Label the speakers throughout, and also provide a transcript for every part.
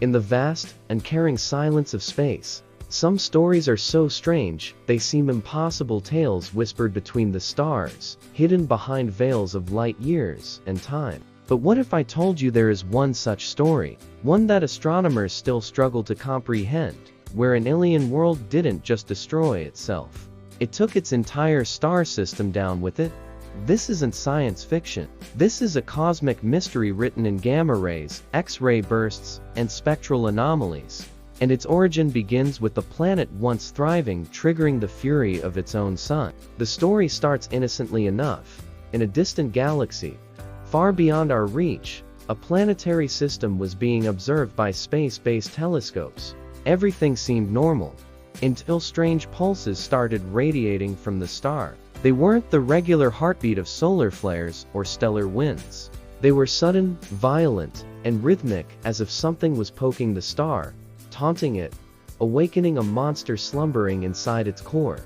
Speaker 1: In the vast, uncaring silence of space, some stories are so strange, they seem impossible tales whispered between the stars, hidden behind veils of light years and time. But what if I told you there is one such story, one that astronomers still struggle to comprehend, where an alien world didn't just destroy itself, it took its entire star system down with it? This isn't science fiction. This is a cosmic mystery written in gamma rays, X-ray bursts, and spectral anomalies. And its origin begins with the planet once thriving triggering the fury of its own sun. The story starts innocently enough. In a distant galaxy, far beyond our reach, a planetary system was being observed by space-based telescopes. Everything seemed normal, until strange pulses started radiating from the star. They weren't the regular heartbeat of solar flares or stellar winds. They were sudden, violent, and rhythmic, as if something was poking the star, taunting it, awakening a monster slumbering inside its core.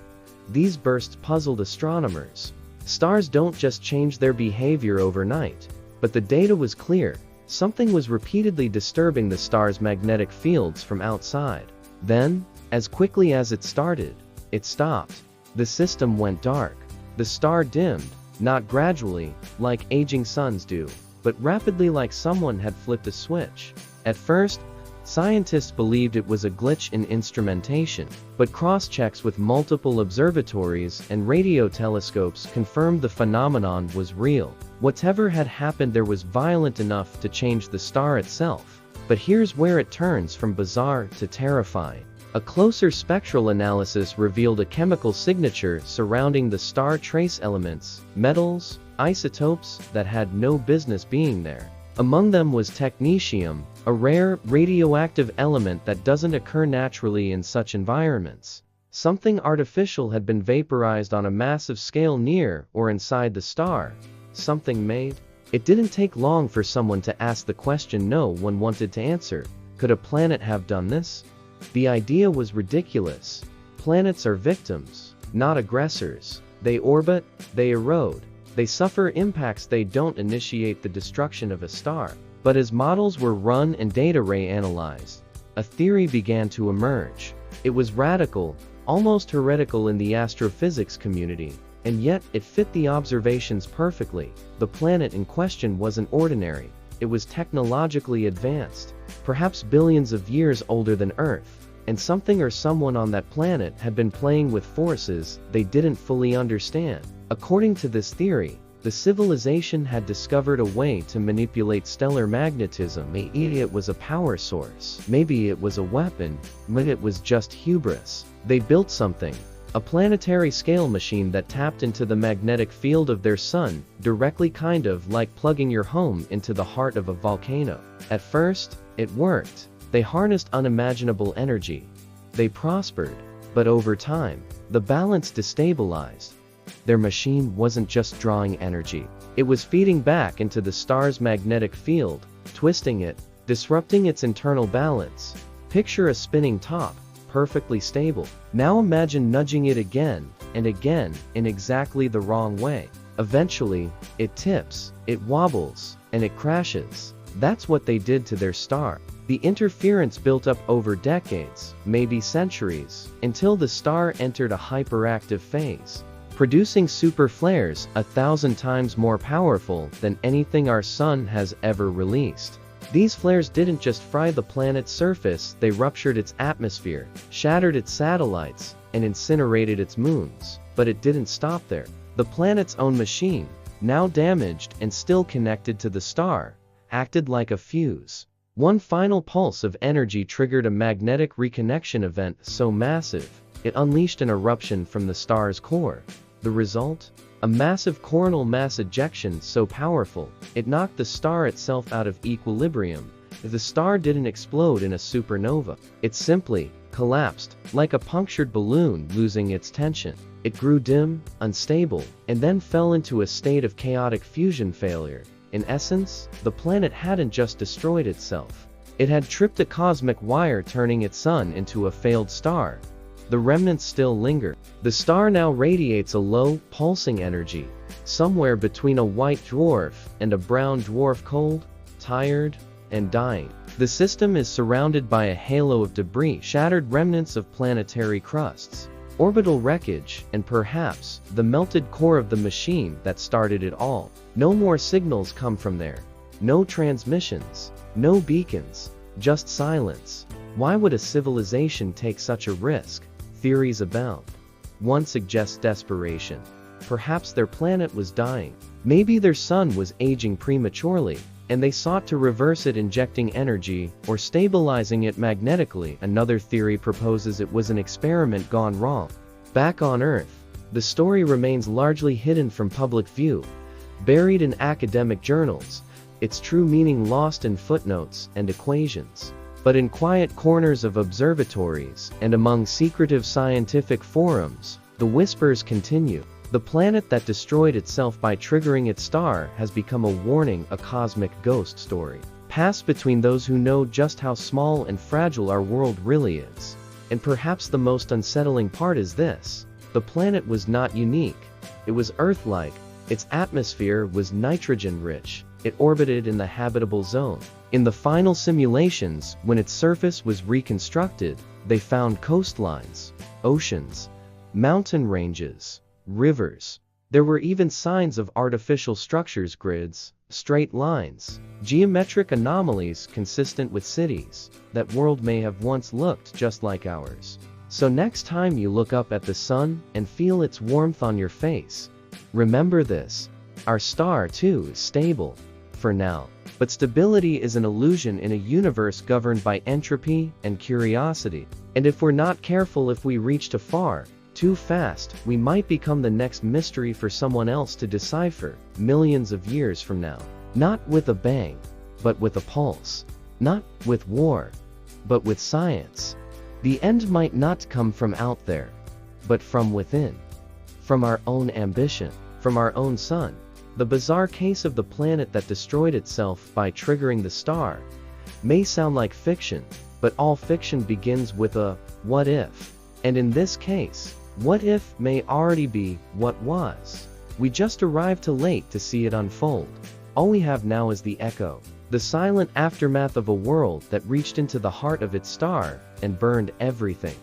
Speaker 1: These bursts puzzled astronomers. Stars don't just change their behavior overnight. But the data was clear. Something was repeatedly disturbing the star's magnetic fields from outside. Then, as quickly as it started, it stopped. The system went dark. The star dimmed, not gradually, like aging suns do, but rapidly, like someone had flipped a switch. At first, scientists believed it was a glitch in instrumentation, but cross-checks with multiple observatories and radio telescopes confirmed the phenomenon was real. Whatever had happened there was violent enough to change the star itself. But here's where it turns from bizarre to terrifying. A closer spectral analysis revealed a chemical signature surrounding the star trace elements, metals, isotopes that had no business being there. Among them was technetium, a rare, radioactive element that doesn't occur naturally in such environments. Something artificial had been vaporized on a massive scale near or inside the star. Something made. It didn't take long for someone to ask the question no one wanted to answer. Could a planet have done this? The idea was ridiculous. Planets are victims, not aggressors. They orbit, they erode, they suffer impacts. They don't initiate the destruction of a star. But as models were run and data analyzed, a theory began to emerge. It was radical, almost heretical in the astrophysics community, and yet it fit the observations perfectly. The planet in question wasn't ordinary. It was technologically advanced, perhaps billions of years older than Earth, and something or someone on that planet had been playing with forces they didn't fully understand. According to this theory, the civilization had discovered a way to manipulate stellar magnetism. Maybe it was a power source. Maybe it was a weapon. Maybe it was just hubris. They built something. A planetary scale machine that tapped into the magnetic field of their sun, directly, kind of like plugging your home into the heart of a volcano. At first, it worked. They harnessed unimaginable energy. They prospered. But over time, the balance destabilized. Their machine wasn't just drawing energy. It was feeding back into the star's magnetic field, twisting it, disrupting its internal balance. Picture a spinning top, perfectly stable. Now imagine nudging it again and again in exactly the wrong way. Eventually, it tips, it wobbles, and it crashes. That's what they did to their star. The interference built up over decades, maybe centuries, until the star entered a hyperactive phase, producing super flares 1,000 times more powerful than anything our sun has ever released. These flares didn't just fry the planet's surface, they ruptured its atmosphere, shattered its satellites, and incinerated its moons. But it didn't stop there. The planet's own machine, now damaged and still connected to the star, acted like a fuse. One final pulse of energy triggered a magnetic reconnection event so massive, it unleashed an eruption from the star's core. The result? A massive coronal mass ejection so powerful, it knocked the star itself out of equilibrium. The star didn't explode in a supernova. It simply collapsed, like a punctured balloon losing its tension. It grew dim, unstable, and then fell into a state of chaotic fusion failure. In essence, the planet hadn't just destroyed itself. It had tripped a cosmic wire, turning its sun into a failed star. The remnants still linger. The star now radiates a low, pulsing energy, somewhere between a white dwarf and a brown dwarf, cold, tired, and dying. The system is surrounded by a halo of debris, shattered remnants of planetary crusts, orbital wreckage, and perhaps the melted core of the machine that started it all. No more signals come from there. No transmissions, no beacons, just silence. Why would a civilization take such a risk? Theories abound. One suggests desperation. Perhaps their planet was dying. Maybe their sun was aging prematurely, and they sought to reverse it, injecting energy or stabilizing it magnetically. Another theory proposes it was an experiment gone wrong. Back on Earth, the story remains largely hidden from public view, buried in academic journals, its true meaning lost in footnotes and equations. But in quiet corners of observatories and among secretive scientific forums, the whispers continue. The planet that destroyed itself by triggering its star has become a warning, a cosmic ghost story, passed between those who know just how small and fragile our world really is. And perhaps the most unsettling part is this: the planet was not unique. It was Earth-like. Its atmosphere was nitrogen-rich. It orbited in the habitable zone. In the final simulations, when its surface was reconstructed, they found coastlines, oceans, mountain ranges, rivers. There were even signs of artificial structures, grids, straight lines, geometric anomalies consistent with cities. That world may have once looked just like ours. So next time you look up at the sun and feel its warmth on your face, remember this: our star too is stable, for now. But stability is an illusion in a universe governed by entropy and curiosity. And if we're not careful, if we reach too far, too fast, we might become the next mystery for someone else to decipher millions of years from now. Not with a bang, but with a pulse. Not with war, but with science. The end might not come from out there, but from within. From our own ambition, from our own sun. The bizarre case of the planet that destroyed itself by triggering the star may sound like fiction, but all fiction begins with a what if. And in this case, what if may already be what was. We just arrived too late to see it unfold. All we have now is the echo, the silent aftermath of a world that reached into the heart of its star and burned everything.